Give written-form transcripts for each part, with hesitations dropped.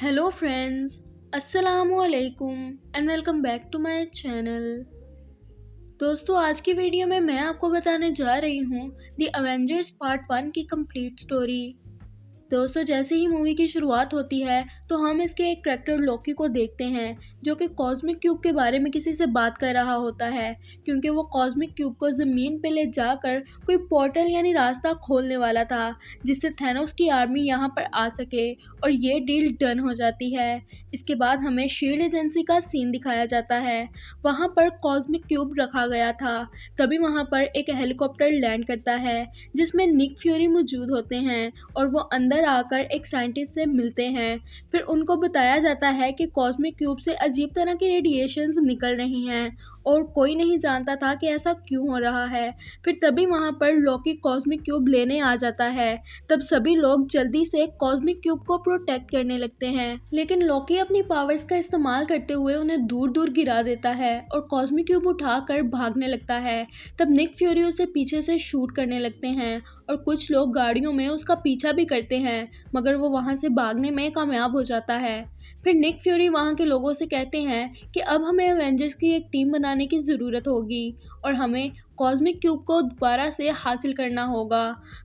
Hello friends, अस्सलामुअलैकुम and welcome back to my channel. दोस्तों, आज की वीडियो में मैं आपको बताने जा रही हूँ द अवेंजर्स पार्ट 1 की कंप्लीट स्टोरी। दोस्तों, जैसे ही मूवी की शुरुआत होती है तो हम इसके एक कैरेक्टर लोकी को देखते हैं जो कि कॉस्मिक क्यूब के बारे में किसी से बात कर रहा होता है, क्योंकि वो कॉस्मिक क्यूब को ज़मीन पे ले जाकर कोई पोर्टल यानी रास्ता खोलने वाला था जिससे थैनोस की आर्मी यहाँ पर आ सके, और ये डील डन हो जाती है। इसके बाद हमें शील्ड एजेंसी का सीन दिखाया जाता है। वहाँ पर कॉस्मिक क्यूब रखा गया था। तभी वहाँ पर एक हेलीकॉप्टर लैंड करता है जिसमें निक फ्यूरी मौजूद होते हैं और वो अंदर आकर एक साइंटिस्ट से मिलते हैं। फिर उनको बताया जाता है कि कॉस्मिक क्यूब से अजीब तरह की रेडिएशंस निकल रही हैं और कोई नहीं जानता था कि ऐसा क्यों हो रहा है। फिर तभी वहाँ पर लोकी कॉस्मिक क्यूब लेने आ जाता है। तब सभी लोग जल्दी से कॉस्मिक क्यूब को प्रोटेक्ट करने लगते हैं, लेकिन लोकी अपनी पावर्स का इस्तेमाल करते हुए उन्हें दूर दूर गिरा देता है और कॉस्मिक क्यूब उठाकर भागने लगता है। तब निक फ्यूरी उसे पीछे से शूट करने लगते हैं और कुछ लोग गाड़ियों में उसका पीछा भी करते हैं, मगर वो वहाँ से भागने में कामयाब हो जाता है। फिर निक फ्यूरी वहाँ के लोगों से कहते हैं कि अब हमें एवेंजर्स की एक टीम बनाने की ज़रूरत होगी और हमें कॉस्मिक क्यूब को दोबारा से हासिल करना होगा।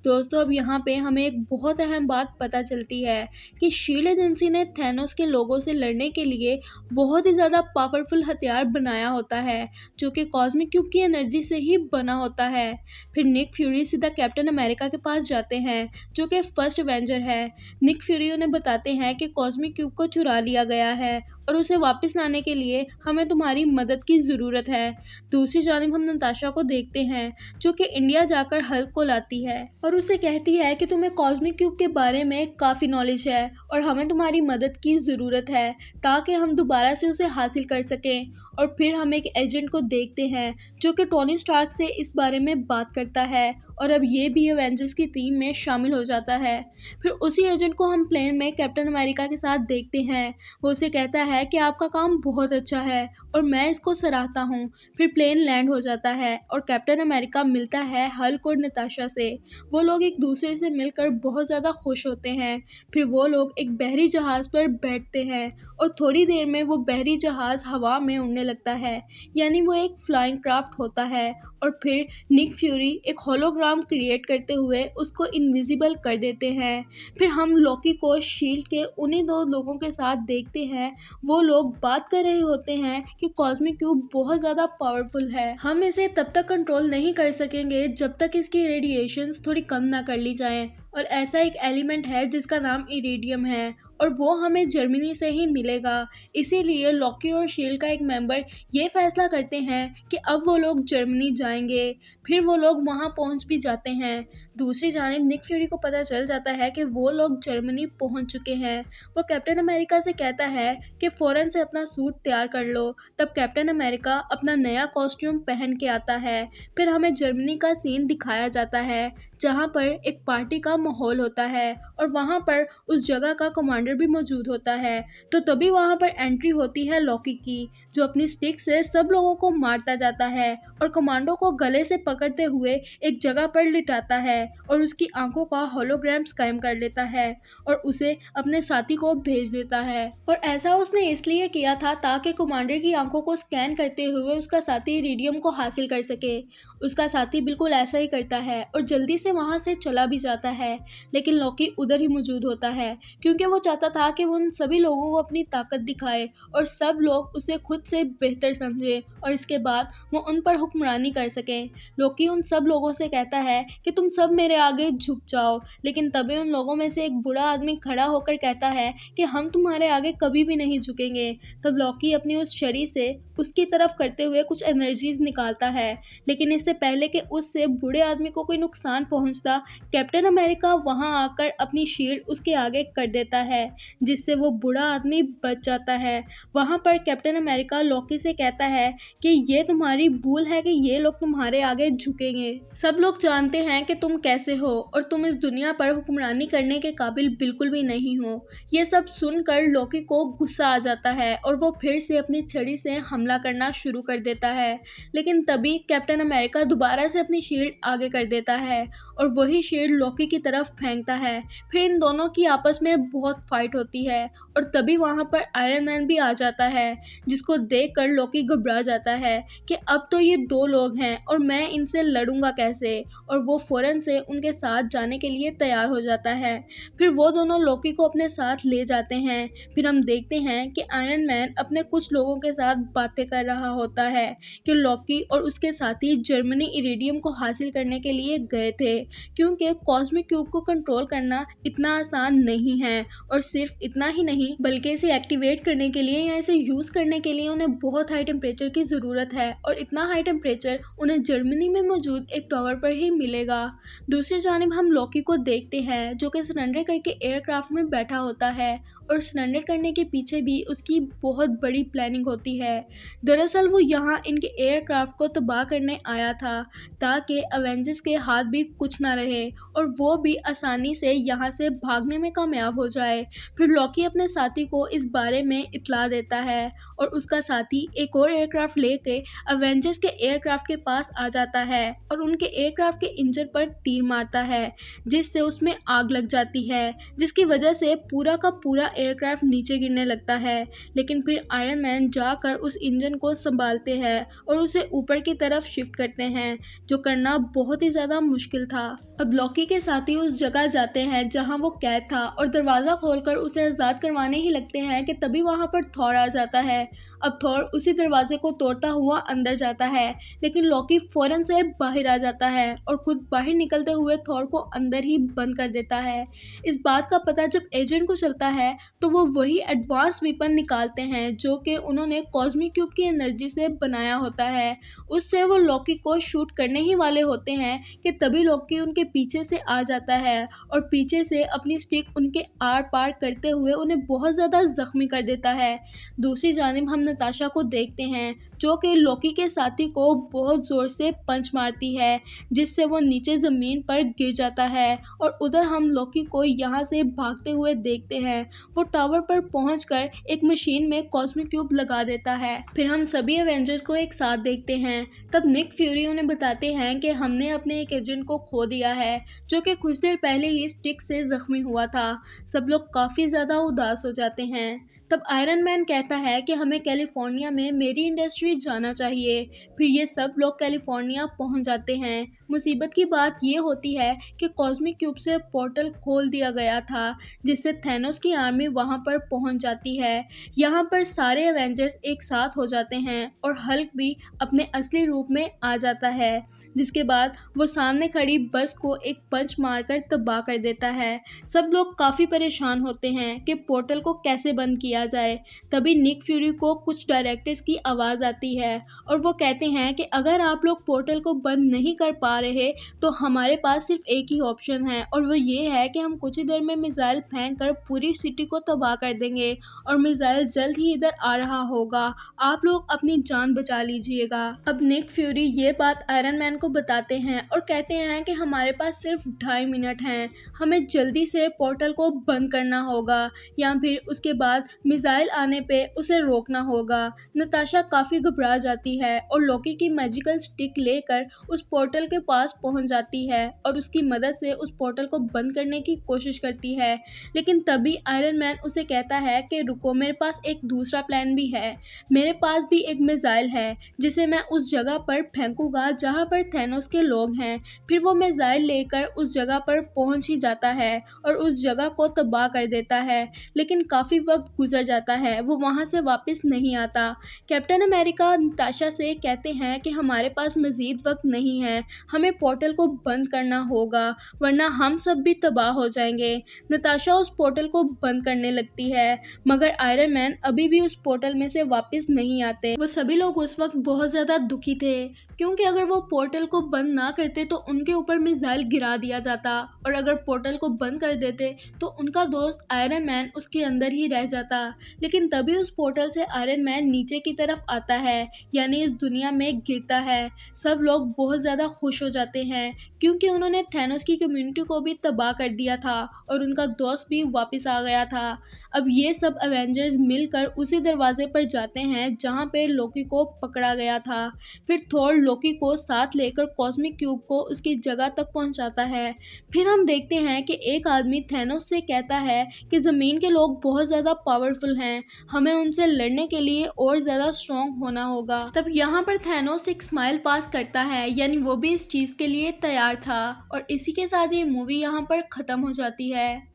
दोस्तों, अब यहाँ पे हमें एक बहुत अहम बात पता चलती है कि शील्ड एजेंसी ने थैनोस के लोगों से लड़ने के लिए बहुत ही ज़्यादा पावरफुल हथियार बनाया होता है जो कि कॉस्मिक क्यूब की एनर्जी से ही बना होता है। फिर निक फ्यूरी सीधा कैप्टन अमेरिका के पास जाते हैं जो कि फर्स्ट एवेंजर है। निक फ्यूरी उन्हें बताते हैं कि कॉस्मिक क्यूब को चुरा लिया गया है और उसे वापस लाने के लिए हमें तुम्हारी मदद की ज़रूरत है। दूसरी जानिब हम नताशा को देखते हैं जो कि इंडिया जाकर हल्क को लाती है और उसे कहती है कि तुम्हें कॉस्मिक क्यूब के बारे में काफ़ी नॉलेज है और हमें तुम्हारी मदद की ज़रूरत है ताकि हम दोबारा से उसे हासिल कर सकें। और फिर हम एक एजेंट को देखते हैं जो कि टोनी स्टार्क से इस बारे में बात करता है और अब ये भी एवेंजर्स की टीम में शामिल हो जाता है। फिर उसी एजेंट को हम प्लेन में कैप्टन अमेरिका के साथ देखते हैं। वो उसे कहता है कि आपका काम बहुत अच्छा है और मैं इसको सराहता हूँ। फिर प्लेन लैंड हो जाता है और कैप्टन अमेरिका मिलता है हल्क और नताशा से। वो लोग एक दूसरे से मिलकर बहुत ज़्यादा खुश होते हैं। फिर वो लोग एक बहरी जहाज़ पर बैठते हैं और थोड़ी देर में वो बहरी जहाज़ हवा में उड़ने लगता है, यानी वो एक फ्लाइंग क्राफ्ट होता है। और फिर निक फ्यूरी एक होलोग्राम क्रिएट करते हुए उसको इनविजिबल कर देते हैं। फिर हम लोकी को शील्ड के उन्हीं दो लोगों के साथ देखते हैं। वो लोग बात कर रहे होते हैं कि कॉस्मिक क्यूब बहुत ज़्यादा पावरफुल है, हम इसे तब तक कंट्रोल नहीं कर सकेंगे जब तक इसकी रेडिएशंस थोड़ी कम ना कर ली जाएं। और ऐसा एक एलिमेंट है जिसका नाम इरिडियम है और वो हमें जर्मनी से ही मिलेगा। इसीलिए लॉकी और शील्ड का एक मेंबर ये फैसला करते हैं कि अब वो लोग जर्मनी जाएंगे। फिर वो लोग वहाँ पहुँच भी जाते हैं। दूसरी जानिब निक फ्यूरी को पता चल जाता है कि वो लोग जर्मनी पहुँच चुके हैं। वो कैप्टन अमेरिका से कहता है कि फ़ौरन से अपना सूट तैयार कर लो। तब कैप्टन अमेरिका अपना नया कॉस्ट्यूम पहन के आता है। फिर हमें जर्मनी का सीन दिखाया जाता है जहाँ पर एक पार्टी का माहौल होता है और वहाँ पर उस जगह का कमांडर भी मौजूद होता है। तो तभी वहाँ पर एंट्री होती है लॉकी की, जो अपनी स्टिक से सब लोगों को मारता जाता है और कमांडो को गले से पकड़ते हुए एक जगह पर लिटाता है और उसकी आंखों का होलोग्राम स्कैन कर लेता है और उसे अपने साथी को भेज देता है। और ऐसा उसने इसलिए किया था ताकि कमांडर की आंखों को स्कैन करते हुए उसका साथी इरिडियम को हासिल कर सके। उसका साथी बिल्कुल ऐसा ही करता है और जल्दी से वहाँ से चला भी जाता है, लेकिन लॉकी उधर ही मौजूद होता है क्योंकि वो चाहता था कि वो उन सभी लोगों को अपनी ताकत दिखाए और सब लोग उसे खुद से बेहतर समझे और इसके बाद वो उन पर हुक्मरानी कर सके। लॉकी उन सब लोगों से कहता है कि तुम सब मेरे आगे झुक जाओ, लेकिन तभी उन लोगों में से एक बूढ़ा आदमी खड़ा होकर कहता है कि हम तुम्हारे आगे कभी भी नहीं झुकेंगे। तब लॉकी अपनी उस छड़ी से उसकी तरफ करते हुए कुछ एनर्जीज निकालता है, लेकिन इससे पहले कि उससे बूढ़े आदमी को कोई नुकसान पहुंचता, कैप्टन अमेरिका वहां आकर अपनी शील्ड उसके आगे कर देता है जिससे वो बूढ़ा आदमी बच जाता है। वहां पर कैप्टन अमेरिका लॉकी से कहता है कि ये तुम्हारी भूल है कि ये लोग तुम्हारे आगे झुकेंगे। सब लोग जानते हैं कि तुम कैसे हो और तुम इस दुनिया पर हुक्मरानी करने के काबिल बिल्कुल भी नहीं हो। ये सब सुनकर लॉकी को गुस्सा आ जाता है और वो फिर से अपनी छड़ी से हमला करना शुरू कर देता है, लेकिन तभी कैप्टन अमेरिका दोबारा से अपनी शील्ड आगे कर देता है और वही शील्ड लॉकी की तरफ फेंकता है। फिर इन दोनों की आपस में बहुत फाइट होती है और तभी वहाँ पर आयरन मैन भी आ जाता है, जिसको देखकर लॉकी घबरा जाता है कि अब तो ये दो लोग हैं और मैं इनसे लड़ूंगा कैसे, और वो फौरन से उनके साथ जाने के लिए तैयार हो जाता है। फिर वो दोनों लॉकी को अपने साथ ले जाते हैं। फिर हम देखते हैं कि आयरन मैन अपने कुछ लोगों के साथ बातें कर रहा होता है कि लॉकी और उसके साथी जर्मनी इरिडियम को हासिल करने के लिए गए थे, क्योंकि कॉस्मिक क्यूब को कंट्रोल करना इतना आसान नहीं है। और सिर्फ इतना ही नहीं, बल्कि इसे एक्टिवेट करने के लिए या इसे यूज करने के लिए उन्हें बहुत हाई टेम्परेचर की जरूरत है, और इतना हाई टेम्परेचर उन्हें जर्मनी में मौजूद एक टावर पर ही मिलेगा। दूसरी जानिब हम लॉकी को देखते हैं जो कि सरेंडर करके एयरक्राफ्ट में बैठा होता है, और सरेंडर करने के पीछे भी उसकी बहुत बड़ी प्लानिंग होती है। दरअसल वो यहाँ इनके एयरक्राफ्ट को तबाह करने आया था ताकि अवेंजर्स के हाथ भी कुछ ना रहे और वो भी आसानी से यहाँ से भागने में कामयाब हो जाए। फिर लॉकी अपने साथी को इस बारे में इत्तला देता है और उसका साथी एक और एयरक्राफ्ट लेके अवेंजर्स के एयरक्राफ्ट के पास आ जाता है और उनके एयरक्राफ्ट के इंजन पर तीर मारता है, जिससे उसमें आग लग जाती है, जिसकी वजह से पूरा का पूरा एयरक्राफ्ट नीचे गिरने लगता है। लेकिन फिर आयरन मैन जाकर उस इंजन को संभालते हैं और उसे ऊपर की तरफ शिफ्ट करते हैं, जो करना बहुत ही ज़्यादा मुश्किल था। अब लॉकी के साथी उस जगह जाते हैं जहां वो कैद था और दरवाज़ा खोलकर उसे आज़ाद करवाने ही लगते हैं कि तभी वहां पर थॉर आ जाता है। अब थॉर उसी दरवाजे को तोड़ता हुआ अंदर जाता है, लेकिन लॉकी फौरन से बाहर आ जाता है और खुद बाहर निकलते हुए थॉर को अंदर ही बंद कर देता है। इस बात का पता जब एजेंट को चलता है तो वो वही एडवांस वेपन निकालते हैं जो कि उन्होंने कॉस्मिक क्यूब की एनर्जी से बनाया होता है। उससे वो लॉकी को शूट करने ही वाले होते हैं कि तभी लॉकी उनके पीछे से आ जाता है और पीछे से अपनी स्टिक उनके आर पार करते हुए उन्हें बहुत ज़्यादा जख्मी कर देता है। दूसरी जानिब हम नताशा को देखते हैं जो कि लॉकी के साथी को बहुत ज़ोर से पंच मारती है, जिससे वो नीचे ज़मीन पर गिर जाता है। और उधर हम लॉकी को यहाँ से भागते हुए देखते हैं। वो टावर पर पहुंचकर एक मशीन में कॉस्मिक क्यूब लगा देता है। फिर हम सभी एवेंजर्स को एक साथ देखते हैं। तब निक फ्यूरी उन्हें बताते हैं कि हमने अपने एक एजेंट को खो दिया है जो कि कुछ देर पहले ही स्टिक से जख्मी हुआ था। सब लोग काफ़ी ज़्यादा उदास हो जाते हैं। तब आयरन मैन कहता है कि हमें कैलिफोर्निया में मेरी इंडस्ट्री जाना चाहिए। फिर ये सब लोग कैलिफोर्निया पहुंच जाते हैं। मुसीबत की बात ये होती है कि कॉस्मिक क्यूब से पोर्टल खोल दिया गया था, जिससे थैनोस की आर्मी वहां पर पहुंच जाती है। यहाँ पर सारे एवेंजर्स एक साथ हो जाते हैं और हल्क भी अपने असली रूप में आ जाता है, जिसके बाद वो सामने खड़ी बस को एक पंच मारकर तबाह कर देता है। सब लोग काफ़ी परेशान होते हैं कि पोर्टल को कैसे बंद किया जाए। तभी निक फ्यूरी को कुछ डायरेक्टर्स की आवाज़ आती है और वो कहते हैं कि अगर आप लोग पोर्टल को बंद नहीं कर पा रहे तो हमारे पास सिर्फ एक ही ऑप्शन है, और वो ये है कि हम कुछ ही देर में मिसाइल फेंक कर पूरी सिटी को तबाह कर देंगे और मिसाइल जल्द ही इधर आ रहा होगा। आप लोग अपनी जान बचा लीजिएगा। अब निक फ्यूरी ये बात आयरन मैन को बताते हैं और कहते हैं कि हमारे पास सिर्फ 2.5 मिनट हैं, हमें जल्दी से पोर्टल को बंद करना होगा या फिर उसके बाद मिसाइल आने पे उसे रोकना होगा। नताशा काफ़ी घबरा जाती है और लॉकी की मैजिकल स्टिक लेकर उस पोर्टल के पास पहुंच जाती है और उसकी मदद से उस पोर्टल को बंद करने की कोशिश करती है। लेकिन तभी आयरन मैन उसे कहता है कि रुको, मेरे पास एक दूसरा प्लान भी है। मेरे पास भी एक मिसाइल है जिसे मैं उस जगह पर फेंकूंगा जहां पर थैनोस के लोग हैं। फिर वो मिसाइल लेकर उस जगह पर पहुंच ही जाता है और उस जगह को तबाह कर देता है। लेकिन काफ़ी वक्त गुजर जाता है, वो वहां से वापस नहीं आता। कैप्टन अमेरिका नताशा से कहते हैं कि हमारे पास मजीद वक्त नहीं है, हमें पोर्टल को बंद करना होगा वरना हम सब भी तबाह हो जाएंगे। नताशा उस पोर्टल को बंद करने लगती है, मगर आयरन मैन अभी भी उस पोर्टल में से वापस नहीं आते। वो सभी लोग उस वक्त बहुत ज़्यादा दुखी थे क्योंकि अगर वो पोर्टल को बंद ना करते तो उनके ऊपर मिसाइल गिरा दिया जाता, और अगर पोर्टल को बंद कर देते तो उनका दोस्त आयरन मैन उसके अंदर ही रह जाता। लेकिन तभी उस पोर्टल से आयरन मैन नीचे की तरफ आता है, यानी इस दुनिया में गिरता है। सब लोग बहुत ज़्यादा खुश हो जाते हैं क्योंकि उन्होंने थैनोस की कम्युनिटी को भी तबाह कर दिया था और उनका दोस्त भी वापस आ गया था। अब ये सब एवेंजर्स मिलकर उसी दरवाजे पर जाते हैं जहाँ पे लोकी को पकड़ा गया था। फिर थॉर लोकी को साथ लेकर कॉस्मिक क्यूब को उसकी जगह तक पहुँचाता है। फिर हम देखते हैं कि एक आदमी थैनोस से कहता है कि ज़मीन के लोग बहुत ज़्यादा पावरफुल हैं, हमें उनसे लड़ने के लिए और ज़्यादा स्ट्रॉन्ग होना होगा। तब यहाँ पर थैनोस एक स्माइल पास करता है, यानी वो भी इस चीज़ के लिए तैयार था। और इसी के साथ ये मूवी यहाँ पर ख़त्म हो जाती है।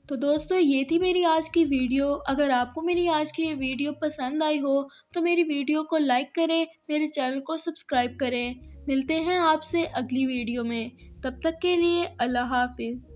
तो दोस्तों ये थी मेरी आज की वीडियो। अगर आपको मेरी आज की ये वीडियो पसंद आई हो तो मेरी वीडियो को लाइक करें, मेरे चैनल को सब्सक्राइब करें। मिलते हैं आपसे अगली वीडियो में, तब तक के लिए अल्लाह हाफिज़।